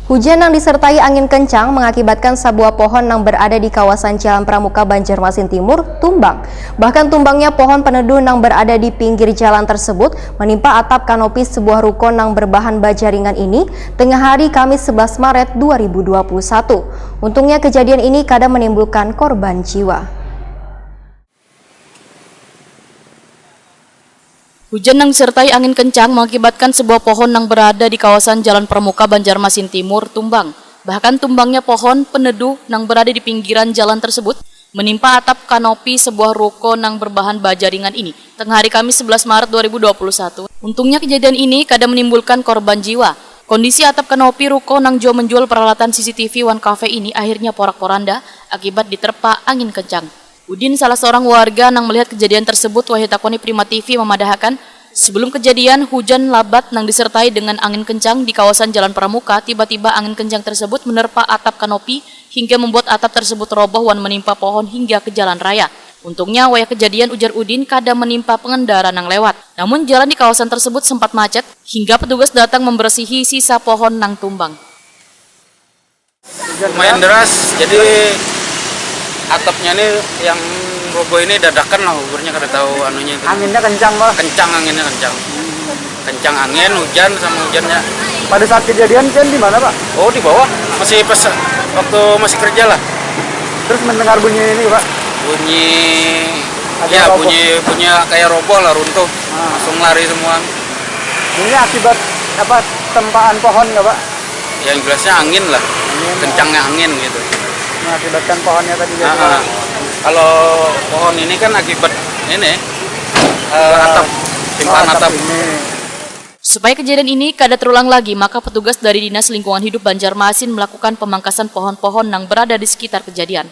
Hujan yang disertai angin kencang mengakibatkan sebuah pohon yang berada di kawasan Jalan Pramuka Banjarmasin Timur tumbang. Bahkan tumbangnya pohon peneduh yang berada di pinggir jalan tersebut menimpa atap kanopi sebuah ruko yang berbahan baja ringan ini tengah hari Kamis 11 Maret 2021. Untungnya kejadian ini kadang menimbulkan korban jiwa. Hujan yang disertai angin kencang mengakibatkan sebuah pohon yang berada di kawasan Jalan Pramuka Banjarmasin Timur tumbang. Bahkan tumbangnya pohon peneduh yang berada di pinggiran jalan tersebut menimpa atap kanopi sebuah ruko yang berbahan baja ringan ini tengah hari Kamis 11 Maret 2021. Untungnya kejadian ini kadang menimbulkan korban jiwa. Kondisi atap kanopi ruko yang menjual peralatan CCTV One Cafe ini akhirnya porak-poranda akibat diterpa angin kencang. Udin, salah seorang warga yang melihat kejadian tersebut, Wahyu Takoni Prima TV memadahkan, sebelum kejadian hujan lebat yang disertai dengan angin kencang di kawasan Jalan Pramuka, tiba-tiba angin kencang tersebut menerpa atap kanopi hingga membuat atap tersebut roboh dan menimpa pohon hingga ke jalan raya. Untungnya, wayah kejadian ujar Udin kada menimpa pengendara yang lewat. Namun jalan di kawasan tersebut sempat macet hingga petugas datang membersihi sisa pohon yang tumbang. Lumayan deras, jadi atapnya ini yang roboh ini dadakan lah, ukurnya kada tahu anunya itu. Anginnya kencang, Pak? Kencang anginnya, kencang. Kencang angin, hujan sama hujannya. Pada saat kejadian kan di mana, Pak? Oh, di bawah. Masih pas waktu masih kerja lah. Terus mendengar bunyi ini, Pak? Bunyi Ada ya roboh. bunyi kayak roboh lah, runtuh. Langsung lari semua. Ini akibat apa? Tempaan pohon nggak, Pak? Yang jelasnya angin lah. Kencangnya angin gitu. Mengakibatkan pohonnya tadi jadi Kalau pohon ini kan akibat ini atap, timpahan atap. ini. Supaya kejadian ini kada terulang lagi, maka petugas dari Dinas Lingkungan Hidup Banjarmasin melakukan pemangkasan pohon-pohon yang berada di sekitar kejadian.